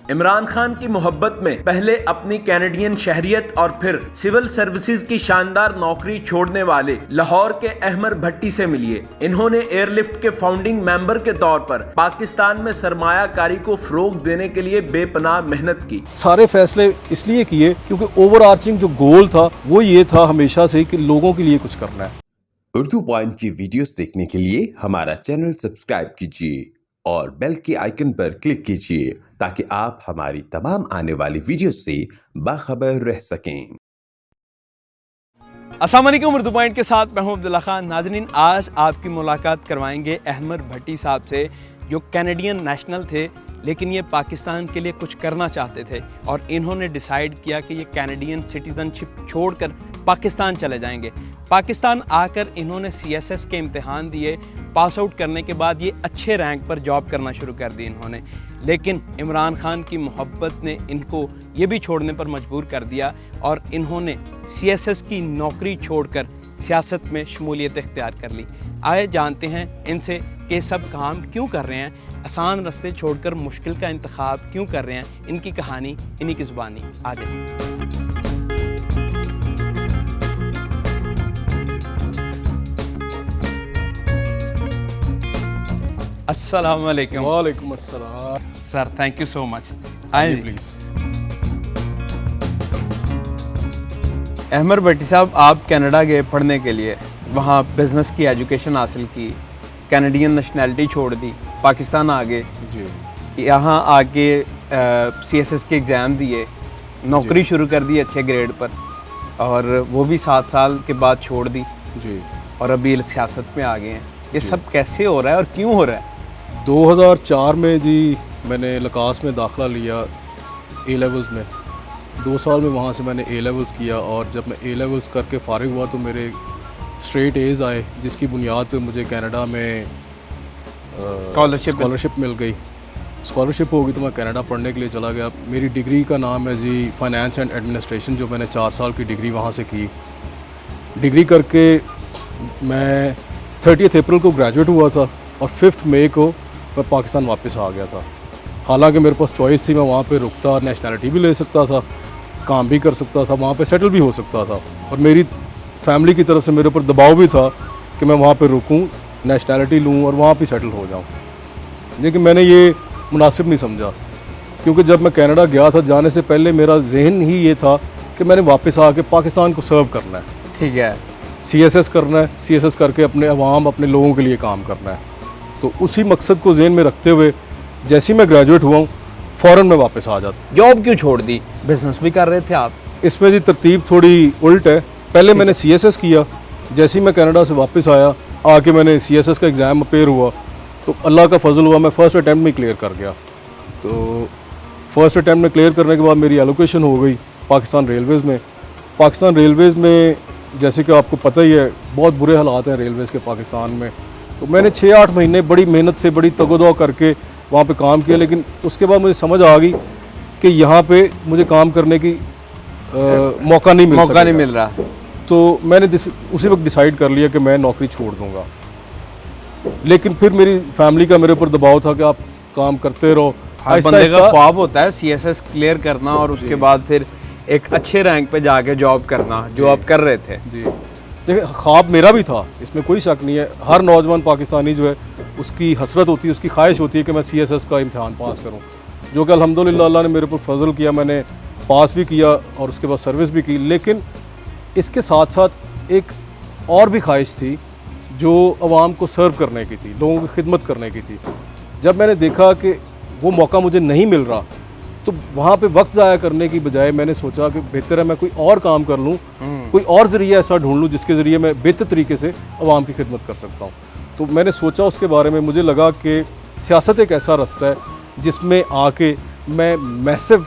इमरान खान की मोहब्बत में पहले अपनी कैनेडियन शहरियत और फिर सिविल सर्विसेज की शानदार नौकरी छोड़ने वाले लाहौर के अहमर भट्टी से मिलिए। इन्होंने एयरलिफ्ट के फाउंडिंग मेंबर के तौर पर पाकिस्तान में सरमायाकारी को फरोग देने के लिए बेपनाह मेहनत की। सारे फैसले इसलिए किए क्योंकि ओवर आर्चिंग जो गोल था वो ये था हमेशा से कि लोगों के लिए कुछ करना है। उर्दू पॉइंट की वीडियोस देखने के लिए हमारा चैनल सब्सक्राइब कीजिए और बेल के आइकन पर क्लिक कीजिए ताकि आप हमारी तमाम आने वाली वीडियो से बाखबर रह सकें। अस्सलाम वालेकुम, उर्दू पॉइंट के साथ मैं हूं अब्दुल्ला खान। नाज़रीन, आज आपकी मुलाकात करवाएंगे अहमर भट्टी साहब से, जो कैनेडियन नेशनल थे लेकिन ये पाकिस्तान के लिए कुछ करना चाहते थे और इन्होंने डिसाइड किया कि ये कैनेडियन सिटीज़नशिप छोड़कर पाकिस्तान चले जाएंगे। पाकिस्तान आकर इन्होंने CSS के इम्तिहान दिए। पास आउट करने के बाद ये अच्छे रैंक पर जॉब करना शुरू कर दी इन्होंने, लेकिन इमरान खान की मोहब्बत ने इनको ये भी छोड़ने पर मजबूर कर दिया और इन्होंने CSS की नौकरी छोड़कर सियासत में शमूलियत इख्तियार कर ली। आए जानते हैं इनसे कि सब काम क्यों कर रहे हैं, आसान रास्ते छोड़कर मुश्किल का इंतखाब क्यों कर रहे हैं। इनकी कहानी इन्हीं की ज़ुबानी। आ जाए। अस्सलाम वालेकुम। वालेकुम अस्सलाम sir, thank you so much. आए प्लीज़। अहमर भट्टी साहब, आप कनाडा गए पढ़ने के लिए, वहाँ बिज़नेस की एजुकेशन हासिल की, कैनेडियन नेशनैलिटी छोड़ दी, पाकिस्तान आ गए जी। यहाँ आके CSS के एग्ज़ाम दिए, नौकरी शुरू कर दी अच्छे ग्रेड पर और वो भी 7 साल के बाद छोड़ दी जी और अभी सियासत में आ गए हैं। ये सब कैसे हो रहा है और क्यों हो रहा है? 2004 में जी मैंने लकास में दाखिला लिया A लेवल्स में। 2 साल में वहाँ से मैंने A लेवल्स किया और जब मैं A लेवल्स करके फ़ारिग हुआ तो मेरे स्ट्रेट A's आए, जिसकी बुनियाद पे मुझे कनाडा में स्कॉलरशिप मिल गई। स्कॉलरशिप होगी तो मैं कनाडा पढ़ने के लिए चला गया। मेरी डिग्री का नाम है जी फाइनेंस एंड एडमिनिस्ट्रेशन, जो मैंने 4 साल की डिग्री वहाँ से की। डिग्री करके मैं 30 अप्रैल को ग्रेजुएट हुआ था और 5 मई को मैं पाकिस्तान वापस आ गया था। हालांकि मेरे पास चॉइस थी, मैं वहाँ पे रुकता, नेशनैलिटी भी ले सकता था, काम भी कर सकता था, वहाँ पे सेटल भी हो सकता था और मेरी फैमिली की तरफ से मेरे ऊपर दबाव भी था कि मैं वहाँ पे रुकूँ, नेशनैलिटी लूँ और वहाँ पे सेटल हो जाऊँ। लेकिन मैंने ये मुनासिब नहीं समझा, क्योंकि जब मैं कनाडा गया था जाने से पहले मेरा जहन ही ये था कि मैंने वापस आके पाकिस्तान को सर्व करना है। ठीक है, CSS करना है, CSS करके अपने अवाम, अपने लोगों के लिए काम करना है। तो उसी मकसद को ज़हन में रखते हुए जैसे ही मैं ग्रेजुएट हुआ हूँ फ़ौरन मैं वापस आ जाता। जॉब क्यों छोड़ दी? बिजनेस भी कर रहे थे आप? इसमें जी तरतीब थोड़ी उल्ट है। पहले मैंने CSS किया, जैसे ही मैं कनाडा से वापस आया आके मैंने CSS का एग्ज़ाम अपेयर हुआ तो अल्लाह का फजल हुआ, मैं फ़र्स्ट अटैम्प्ट में क्लियर कर गया। तो फर्स्ट अटैम्प्ट में क्लियर करने के बाद मेरी एलोकेशन हो गई पाकिस्तान रेलवेज़ में। पाकिस्तान रेलवेज़ में जैसे कि आपको पता ही है बहुत बुरे हालात हैं रेलवेज़ के पाकिस्तान में। तो मैंने 6-8 महीने बड़ी मेहनत से, बड़ी तगदो करके वहाँ पे काम किया, लेकिन उसके बाद मुझे समझ आ गई कि यहाँ पे मुझे काम करने की मौका नहीं मिल रहा। तो मैंने उसी वक्त डिसाइड कर लिया कि मैं नौकरी छोड़ दूँगा। लेकिन फिर मेरी फैमिली का मेरे ऊपर दबाव था कि आप काम करते रहो। हर बंदे का ख्वाब होता है CSS क्लियर करना और उसके बाद फिर एक अच्छे रैंक पे जाके जॉब करना, जो आप कर रहे थे। जी देखिए, ख्वाब मेरा भी था, इसमें कोई शक नहीं है। हर नौजवान पाकिस्तानी जो है उसकी हसरत होती है, उसकी ख्वाहिश होती है कि मैं CSS का इम्तिहान पास करूं, जो कि अल्हम्दुलिल्लाह अल्लाह ने मेरे ऊपर फजल किया, मैंने पास भी किया और उसके बाद सर्विस भी की। लेकिन इसके साथ साथ एक और भी ख्वाहिश थी जो आवाम को सर्व करने की थी, लोगों की खिदमत करने की थी। जब मैंने देखा कि वो मौका मुझे नहीं मिल रहा तो वहाँ पे वक्त ज़ाया करने की बजाय मैंने सोचा कि बेहतर है मैं कोई और काम कर लूँ, कोई और ज़रिया ऐसा ढूंढ लूँ जिसके ज़रिए मैं बेहतर तरीके से आवाम की खिदमत कर सकता हूँ। तो मैंने सोचा उसके बारे में, मुझे लगा कि सियासत एक ऐसा रास्ता है जिसमें आके मैं मैसिव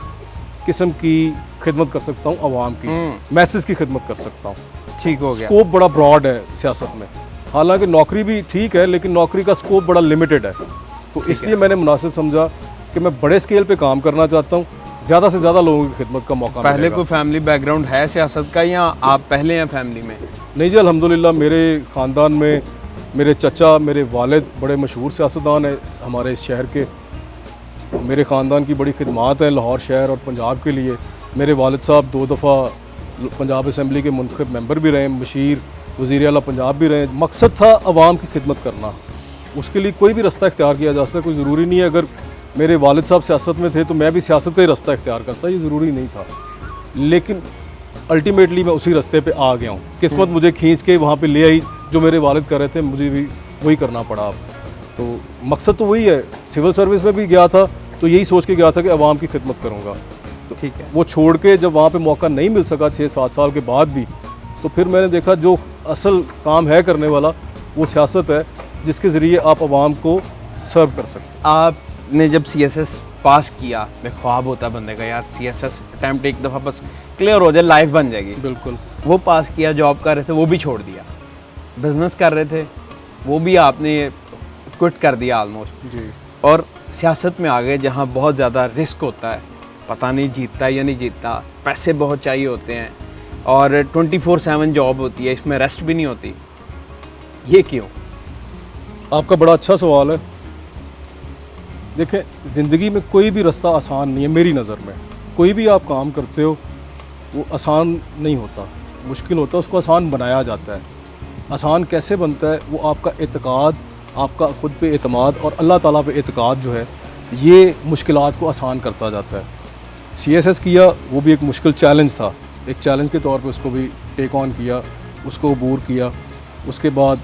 किस्म की खिदमत कर सकता हूँ, आवाम की मैसेज की खिदमत कर सकता हूँ। ठीक हो गया। स्कोप बड़ा ब्रॉड है सियासत में, हालांकि नौकरी भी ठीक है लेकिन नौकरी का स्कोप बड़ा लिमिटेड है। तो इसलिए मैंने मुनासिब समझा कि मैं बड़े स्केल पे काम करना चाहता हूँ, ज़्यादा से ज़्यादा लोगों की खिदमत का मौका मिलेगा। पहले कोई फैमिली बैकग्राउंड है सियासत का या आप पहले हैं फैमिली में? नहीं जी, अल्हम्दुलिल्लाह मेरे ख़ानदान में मेरे चचा, मेरे वालिद बड़े मशहूर सियासतदान हैं हमारे इस शहर के। मेरे ख़ानदान की बड़ी खिदमात है लाहौर शहर और पंजाब के लिए। मेरे वालिद साहब 2 दफ़ा पंजाब असम्बली के मुंतखब मेंबर भी रहे, मशीर वज़ीर आला पंजाब भी रहे। मकसद था आवाम की खिदमत करना, उसके लिए कोई भी रास्ता इख्तियार किया जा सकता है। कोई ज़रूरी नहीं है अगर मेरे वालिद साहब सियासत में थे तो मैं भी सियासत का ही रास्ता इख्तियार करता, ये ज़रूरी नहीं था। लेकिन अल्टीमेटली मैं उसी रास्ते पे आ गया हूँ। किस्मत मुझे खींच के वहाँ पे ले आई, जो मेरे वालिद कर रहे थे मुझे भी वही करना पड़ा। अब तो मकसद तो वही है। सिविल सर्विस में भी गया था तो यही सोच के गया था कि आवाम की खिदमत करूँगा। तो ठीक है। वो छोड़ के जब वहाँ पे मौका नहीं मिल सका 6-7 साल के बाद भी, तो फिर मैंने देखा जो असल काम है करने वाला वो सियासत है, जिसके ज़रिए आप आवाम को सर्व कर सकते। आपने जब CSS पास किया, मैं ख्वाब होता बंदे का यार CSS अटैम्प्ट एक दफ़ा बस क्लियर हो जाए लाइफ बन जाएगी। बिल्कुल। वो पास किया, जॉब कर रहे थे वो भी छोड़ दिया, बिज़नेस कर रहे थे वो भी आपने क्विट कर दिया ऑलमोस्ट, जी। और सियासत में आ गए जहाँ बहुत ज़्यादा रिस्क होता है, पता नहीं जीतता या नहीं जीतता, पैसे बहुत चाहिए होते हैं और 24/7 जॉब होती है, इसमें रेस्ट भी नहीं होती। ये क्यों? आपका बड़ा अच्छा सवाल है। देखें, ज़िंदगी में कोई भी रास्ता आसान नहीं है मेरी नज़र में। कोई भी आप काम करते हो वो आसान नहीं होता, मुश्किल होता है, उसको आसान बनाया जाता है। आसान कैसे बनता है? वो आपका एतक़ाद, आपका ख़ुद पे एतमाद और अल्लाह ताला पे एतक़ाद जो है, ये मुश्किलात को आसान करता जाता है। CSS किया, वो भी एक मुश्किल चैलेंज था, एक चैलेंज के तौर पे उसको भी टेक ऑन किया, उसको अबूर किया। उसके बाद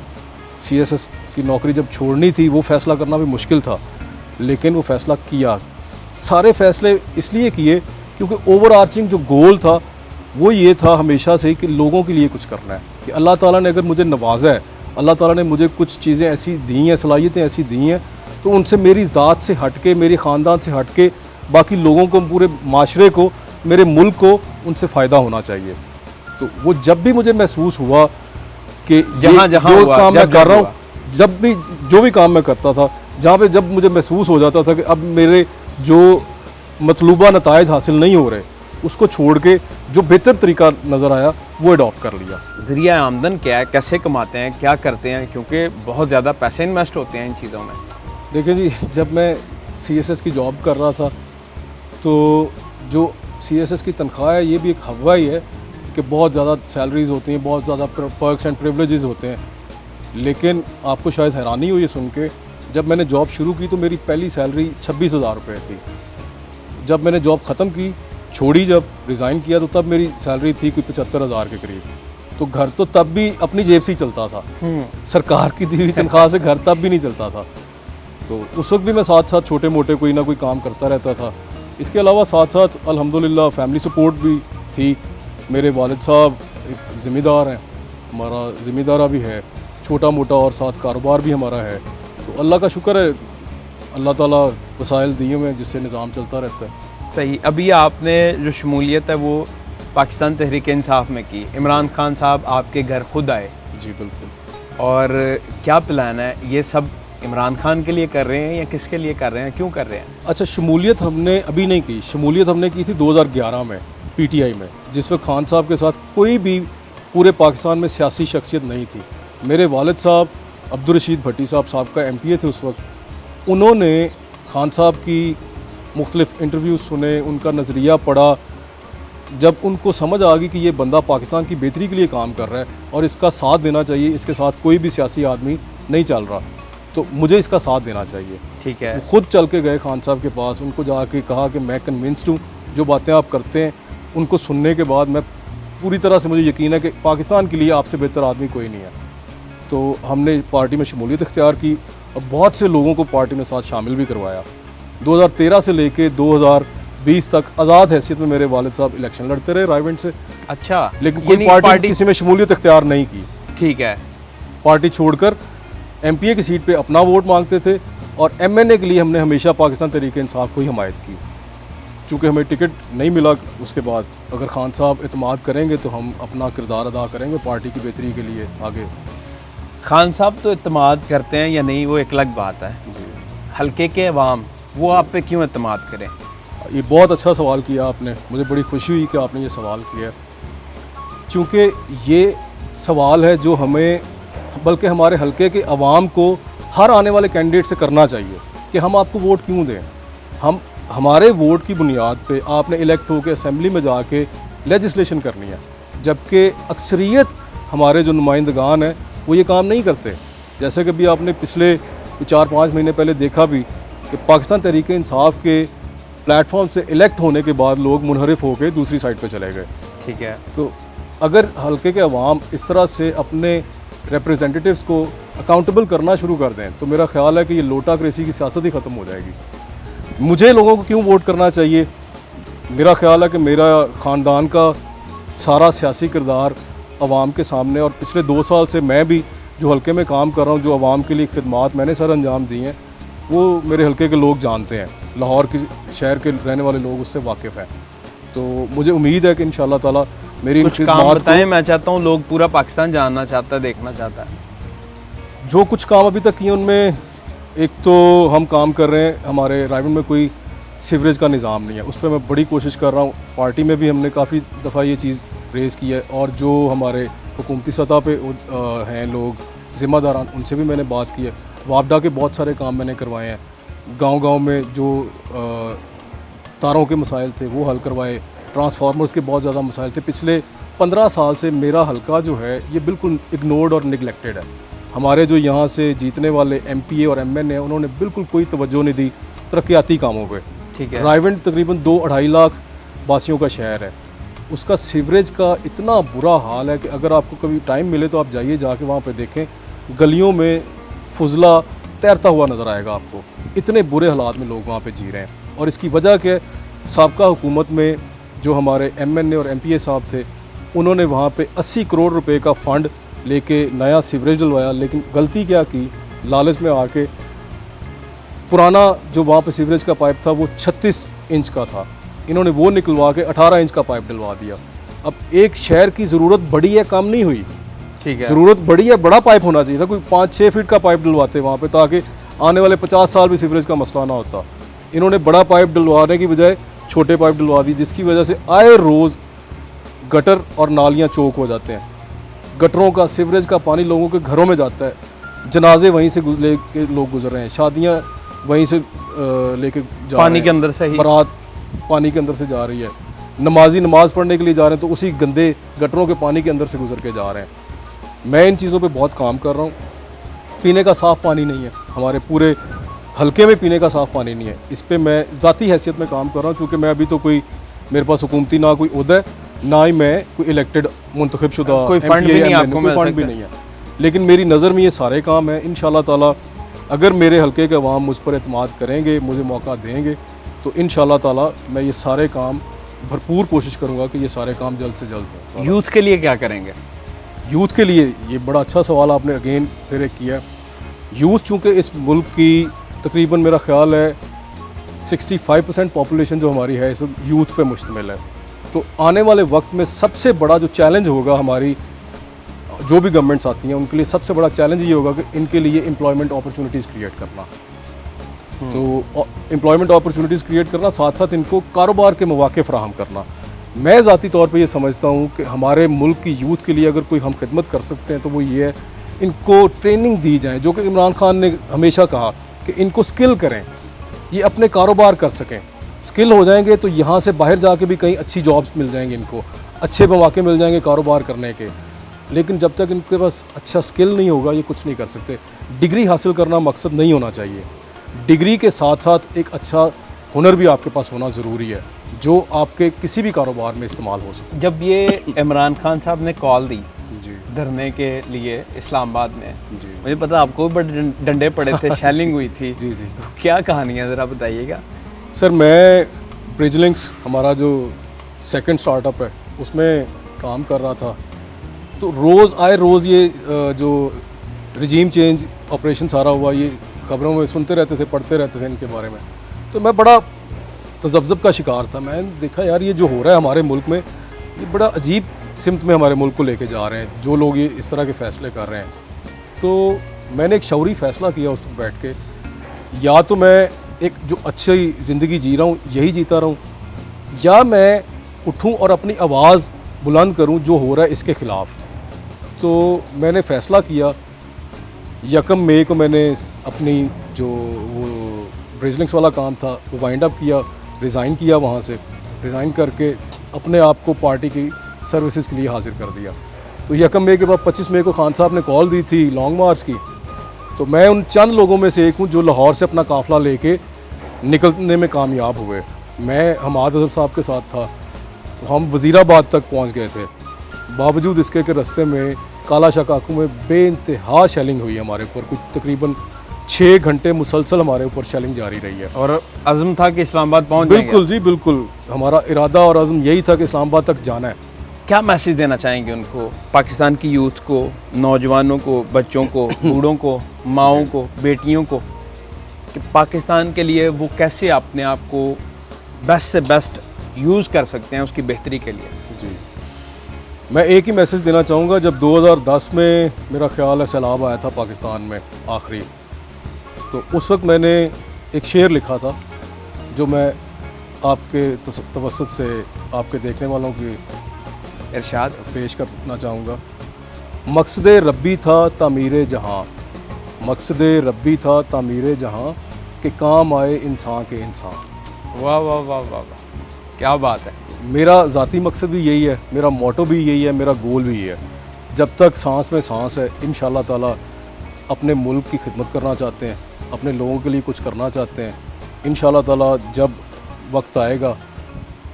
CSS की नौकरी जब छोड़नी थी वो फ़ैसला करना भी मुश्किल था, लेकिन वो फ़ैसला किया। सारे फ़ैसले इसलिए किए क्योंकि ओवर आर्चिंग जो गोल था वो ये था हमेशा से कि लोगों के लिए कुछ करना है, कि अल्लाह ताला ने अगर मुझे नवाजा है, अल्लाह ताला ने मुझे कुछ चीज़ें ऐसी दी हैं, सलाहियतें ऐसी दी हैं, तो उनसे मेरी ज़ात से हट के, मेरे ख़ानदान से हट के बाकी लोगों को, पूरे माशरे को, मेरे मुल्क को उनसे फ़ायदा होना चाहिए। तो वो जब भी मुझे महसूस हुआ कि जहाँ जो काम मैं कर रहा हूँ, जब भी जो भी काम मैं करता था, जहाँ पे जब मुझे महसूस हो जाता था कि अब मेरे जो मतलूबा नताइज हासिल नहीं हो रहे, उसको छोड़ के जो बेहतर तरीका नज़र आया वो अडॉप्ट कर लिया। ज़रिया आमदन क्या है, कैसे कमाते हैं, क्या करते हैं, क्योंकि बहुत ज़्यादा पैसे इन्वेस्ट होते हैं इन चीज़ों में। देखिए जी, जब मैं CSS की जॉब कर रहा था तो जो CSS की तनख्वाह है ये भी एक हवा ही है कि बहुत ज़्यादा सैलरीज़ होती हैं, बहुत ज़्यादा पर्क्स एंड प्रिविलेजेस होते हैं। लेकिन आपको शायद हैरानी हो ये सुन के, जब मैंने जॉब शुरू की तो मेरी पहली सैलरी 26,000 रुपये थी। जब मैंने जॉब ख़त्म की, छोड़ी, जब रिज़ाइन किया, तो तब मेरी सैलरी थी कोई 75,000 के करीब। तो घर तो तब भी अपनी जेब से ही चलता था, सरकार की दी हुई तनख्वाह से घर तब भी नहीं चलता था। तो उस वक्त भी मैं साथ साथ छोटे मोटे कोई ना कोई काम करता रहता था। इसके अलावा साथ साथ अल्हम्दुलिल्लाह फैमिली सपोर्ट भी थी। मेरे वालिद साहब एक ज़िम्मेदार हैं, हमारा ज़िम्मेदारा भी है, छोटा मोटा और साथ कारोबार भी हमारा है। तो अल्लाह का शुक्र है, अल्लाह ताला वसाइल दिए हुए हैं जिससे निज़ाम चलता रहता है। सही। अभी आपने जो शमूलियत है वो पाकिस्तान तहरीक इंसाफ में की, इमरान खान साहब आपके घर खुद आए। जी बिल्कुल। और क्या प्लान है? ये सब इमरान खान के लिए कर रहे हैं या किसके लिए कर रहे हैं, क्यों कर रहे हैं? अच्छा, शमूलियत हमने अभी नहीं की, शमूलियत हमने की थी 2011 में PTI में, जिस वक्त खान साहब के साथ कोई भी पूरे पाकिस्तान में सियासी शख्सियत नहीं थी। मेरे वालिद साहब अब्दुल रशीद भट्टी साहब का MPA थे उस वक्त। उन्होंने खान साहब की मुख्तलिफ इंटरव्यू सुने, उनका नज़रिया पढ़ा। जब उनको समझ आ गई कि ये बंदा पाकिस्तान की बेहतरी के लिए काम कर रहा है और इसका साथ देना चाहिए, इसके साथ कोई भी सियासी आदमी नहीं चल रहा, तो मुझे इसका साथ देना चाहिए। ठीक है। वो खुद चल के गए खान साहब के पास, उनको जाके कहा कि मैं कन्विंस्ड हूँ, जो बातें आप करते हैं उनको सुनने के बाद मैं पूरी तरह से, मुझे यकीन है कि पाकिस्तान के लिए आपसे बेहतर आदमी कोई नहीं है। तो हमने पार्टी में शमूलियत इख्तियार की और बहुत से लोगों को पार्टी में साथ शामिल भी करवाया। 2013 से लेके 2020 तक आज़ाद हैसियत में मेरे वालिद साहब इलेक्शन लड़ते रहे रायवेंड से। अच्छा, लेकिन कोई पार्टी किसी में शमूलियत इख्तियार नहीं की। ठीक है। पार्टी छोड़कर MPA की सीट पे अपना वोट मांगते थे और MNA के लिए हमने हमेशा पाकिस्तान तहरीक इंसाफ को ही हमायत की। चूँकि हमें टिकट नहीं मिला, उसके बाद अगर खान साहब इत्माद करेंगे तो हम अपना किरदार अदा करेंगे पार्टी की बेहतरी के लिए आगे। खान साहब तो इत्माद करते हैं या नहीं वो एक अलग बात है, हल्के के अवाम वो आप पे क्यों इत्माद करें? ये बहुत अच्छा सवाल किया आपने, मुझे बड़ी खुशी हुई कि आपने ये सवाल किया, चूँकि ये सवाल है जो हमें, बल्कि हमारे हल्के के अवाम को हर आने वाले कैंडिडेट से करना चाहिए कि हम आपको वोट क्यों दें। हमारे वोट की बुनियाद पे आपने इलेक्ट होकर असेंबली में जाके लेजिस्लेशन करनी है, जबकि अक्सरियत हमारे जो नुमाइंदगान हैं वो ये काम नहीं करते। जैसे कि भी आपने पिछले 4-5 महीने पहले देखा भी कि पाकिस्तान तहरीक इंसाफ के प्लेटफॉर्म से इलेक्ट होने के बाद लोग मुनहरिफ होकर दूसरी साइड पे चले गए। ठीक है। तो अगर हल्के के अवाम इस तरह से अपने रिप्रेजेंटेटिव्स को अकाउंटेबल करना शुरू कर दें तो मेरा ख्याल है कि ये लोटाक्रेसी की सियासत ही ख़त्म हो जाएगी। मुझे लोगों को क्यों वोट करना चाहिए? मेरा ख्याल है कि मेरा ख़ानदान का सारा सियासी किरदार अवाम के सामने, और पिछले 2 साल से मैं भी जो हल्के में काम कर रहा हूँ, जो अवाम के लिए खिदमात मैंने सर अंजाम दी हैं, वो मेरे हल्के के लोग जानते हैं। लाहौर की शहर के रहने वाले लोग उससे वाकिफ़ हैं। तो मुझे उम्मीद है कि इंशाल्लाह ताला मेरी कुछ काम बताएं, मैं चाहता हूँ, लोग पूरा पाकिस्तान जानना चाहता है, देखना चाहता है। जो कुछ काम अभी तक किए उनमें एक तो हम काम कर रहे हैं, हमारे रायवन में कोई सीवरेज का निज़ाम नहीं है, उस पर मैं बड़ी कोशिश कर रहा हूँ। पार्टी में भी हमने काफ़ी दफ़ा ये चीज़ रेज़ की है, और जो हमारे हुकूमती सतह पे हैं लोग ज़िम्मेदारान, उनसे भी मैंने बात की है। वापडा के बहुत सारे काम मैंने करवाए हैं, गांव-गांव में जो तारों के मसाइल थे वो हल करवाए, ट्रांसफार्मर्स के बहुत ज़्यादा मसाइल थे। पिछले 15 साल से मेरा हल्का जो है ये बिल्कुल इग्नोर्ड और निगलेक्टेड है। हमारे जो यहाँ से जीतने वाले MPA और MN हैं, उन्होंने बिल्कुल कोई तवज्जो नहीं दी तरक्याती कामों पे। ठीक है। रायवन तकरीबन 2-2.5 लाख वासियों का शहर है, उसका सीवरेज का इतना बुरा हाल है कि अगर आपको कभी टाइम मिले तो आप जाइए, जाके वहाँ पे देखें, गलियों में फुजला तैरता हुआ नज़र आएगा आपको। इतने बुरे हालात में लोग वहाँ पे जी रहे हैं, और इसकी वजह क्या है? साबका हुकूमत में जो हमारे MNA और MPA साहब थे, उन्होंने वहाँ पे 80 करोड़ रुपए का फ़ंड लेके नया सीवरेज डलवाया, लेकिन गलती क्या की, लालच में आके पुराना जो वहाँ पे सीवरेज का पाइप था वो 36 इंच का था, इन्होंने वो निकलवा के 18 इंच का पाइप डलवा दिया। अब एक शहर की ज़रूरत बड़ी है, कम नहीं हुई। ठीक है। ज़रूरत बड़ी है, बड़ा पाइप होना चाहिए था, कोई 5-6 फीट का पाइप डलवाते वहाँ पे, ताकि आने वाले 50 साल भी सीवरेज का मसला ना होता। इन्होंने बड़ा पाइप डलवाने की बजाय छोटे पाइप डलवा दी, जिसकी वजह से आए रोज़ गटर और नालियाँ चौक हो जाते हैं। गटरों का, सीवरेज का पानी लोगों के घरों में जाता है, जनाजे वहीं से लेके लोग गुजर रहे हैं, शादियाँ वहीं से लेके जा पानी के अंदर से ही, बारात पानी के अंदर से जा रही है, नमाजी नमाज़ पढ़ने के लिए जा रहे हैं तो उसी गंदे गटरों के पानी के अंदर से गुजर के जा रहे हैं। मैं इन चीज़ों पे बहुत काम कर रहा हूँ। पीने का साफ़ पानी नहीं है, हमारे पूरे हल्के में पीने का साफ़ पानी नहीं है। इस पे मैं ज़ाती हैसियत में काम कर रहा हूँ, क्योंकि मैं अभी तो कोई, मेरे पास हुकूमती ना कोई ओहदा है, ना ही मैं कोई इलेक्टेड मुंतखब शुदा कोई फंड भी नहीं, आपको कोई फंड भी नहीं है, लेकिन मेरी नज़र में ये सारे काम हैं। इंशाल्लाह ताला अगर मेरे हल्के के अवाम मुझ पर एतमाद करेंगे, मुझे मौका देंगे, तो इंशाल्लाह ताला मैं ये सारे काम भरपूर कोशिश करूँगा कि ये सारे काम जल्द से जल्द हों। यूथ के लिए क्या करेंगे? यूथ के लिए ये बड़ा अच्छा सवाल आपने अगेन फिर एक किया। यूथ चूँकि इस मुल्क की तकरीबन मेरा ख्याल है 65% पॉपुलेशन जो हमारी है इस वक्त यूथ पे मुश्तमिल है, तो आने वाले वक्त में सबसे बड़ा जो चैलेंज होगा, हमारी जो भी गवर्नमेंट्स आती हैं उनके लिए सबसे बड़ा चैलेंज ये होगा कि इनके लिए एम्प्लॉयमेंट अपॉर्चुनिटीज़ क्रिएट करना। तो एम्प्लॉयमेंट अपॉर्चुनिटीज़ क्रिएट करना, साथ साथ इनको कारोबार के मौके फ़राहम करना। मैं ज़ाती तौर पे ये समझता हूँ कि हमारे मुल्क की यूथ के लिए अगर कोई हम खिदमत कर सकते हैं तो वो ये है, इनको ट्रेनिंग दी जाए, जो कि इमरान खान ने हमेशा कहा कि इनको स्किल करें, ये अपने कारोबार कर सकें। स्किल हो जाएंगे तो यहाँ से बाहर जाके भी कहीं अच्छी जॉब्स मिल जाएंगे, इनको अच्छे मौके मिल जाएंगे कारोबार करने के। लेकिन जब तक इनके पास अच्छा स्किल नहीं होगा ये कुछ नहीं कर सकते। डिग्री हासिल करना मकसद नहीं होना चाहिए, डिग्री के साथ साथ एक अच्छा हुनर भी आपके पास होना ज़रूरी है, जो आपके किसी भी कारोबार में इस्तेमाल हो सके। जब ये इमरान खान साहब ने कॉल दी जी धरने के लिए इस्लामाबाद में, जी मुझे पता आपको भी बड़े डंडे पड़े थे, शेलिंग हुई थी। जी जी क्या कहानी है, ज़रा बताइएगा। सर, मैं ब्रिजलिंक्स हमारा जो सेकंड स्टार्टअप है उसमें काम कर रहा था, तो रोज़ ये जो रिजीम चेंज ऑपरेशन सारा हुआ, ये खबरों में सुनते रहते थे, पढ़ते रहते थे इनके बारे में, तो मैं बड़ा तज़ब्ज़ुब का शिकार था। मैंने देखा यार ये जो हो रहा है हमारे मुल्क में, ये बड़ा अजीब सिमत में हमारे मुल्क को लेके जा रहे हैं जो लोग ये इस तरह के फ़ैसले कर रहे हैं। तो मैंने एक शऊरी फ़ैसला किया उस वक्त बैठ के, या तो मैं एक जो अच्छी ज़िंदगी जी रहा हूँ यही जीता रहूँ, या मैं उठूँ और अपनी आवाज़ बुलंद करूँ जो हो रहा है इसके ख़िलाफ़। तो मैंने फ़ैसला किया, 1 मई को मैंने अपनी जो वो ब्रेजलिंग्स वाला काम था वो वाइंड अप किया, रिज़ाइन किया वहाँ से, रिज़ाइन करके अपने आप को पार्टी की सर्विसेज के लिए हाजिर कर दिया। तो 1 मई के बाद 25 मई को खान साहब ने कॉल दी थी लॉन्ग मार्च की, तो मैं उन चंद लोगों में से एक हूँ जो लाहौर से अपना काफ़िला लेके निकलने में कामयाब हुए। मैं हमाद अजहर साहब के साथ था, तो हम वज़ीराबाद तक पहुँच गए थे। बावजूद इसके कि रास्ते में काला शाह काकू में बेइंतहा शेलिंग हुई हमारे ऊपर, कुछ तकरीबन 6 घंटे मुसलसल हमारे ऊपर शेलिंग जारी रही है। और अज़्म था कि इस्लामाबाद पहुंच बिल्कुल जी बिल्कुल, हमारा इरादा और अज़्म यही था कि इस्लामाबाद तक जाना है। क्या मैसेज देना चाहेंगे उनको, पाकिस्तान की यूथ को, नौजवानों को, बच्चों को, बूढ़ों को, माओं को, बेटियों को, कि पाकिस्तान के लिए वो कैसे अपने आप को बेस्ट से बेस्ट यूज़ कर सकते हैं उसकी बेहतरी के लिए? जी, मैं एक ही मैसेज देना चाहूँगा। जब 2010 में मेरा ख्याल है सैलाब आया था पाकिस्तान में आखिरी, तो उस वक्त मैंने एक शेर लिखा था जो मैं आपके तवस्सुत से आपके देखने वालों की इरशाद पेश करना चाहूँगा। मकसद रब्बी था तामीर जहाँ, मकसद रब्बी था तामीर जहाँ, के काम आए इंसान के इंसान। वाह वाह वाह वाह वाह, क्या बात है। मेरा ज़ाती मकसद भी यही है, मेरा मोटो भी यही है, मेरा गोल भी यही है। जब तक सांस में सांस है इंशाअल्लाह ताला अपने मुल्क की खिदमत करना चाहते हैं, अपने लोगों के लिए कुछ करना चाहते हैं। इंशाअल्लाह ताला जब वक्त आएगा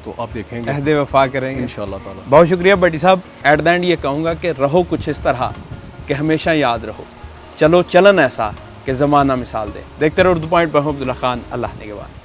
तो आप देखेंगे, अहद वफा करेंगे इंशाअल्लाह ताला। बहुत शुक्रिया भट्टी साहब। एट द एंड ये कहूँगा कि रहो कुछ इस तरह कि हमेशा याद रहो, चलो चलन ऐसा कि ज़माना मिसाल दे। देखते रहो उर्दू पॉइंट पर। अब्दुल्ला खान, अल्लाह ने के बाद।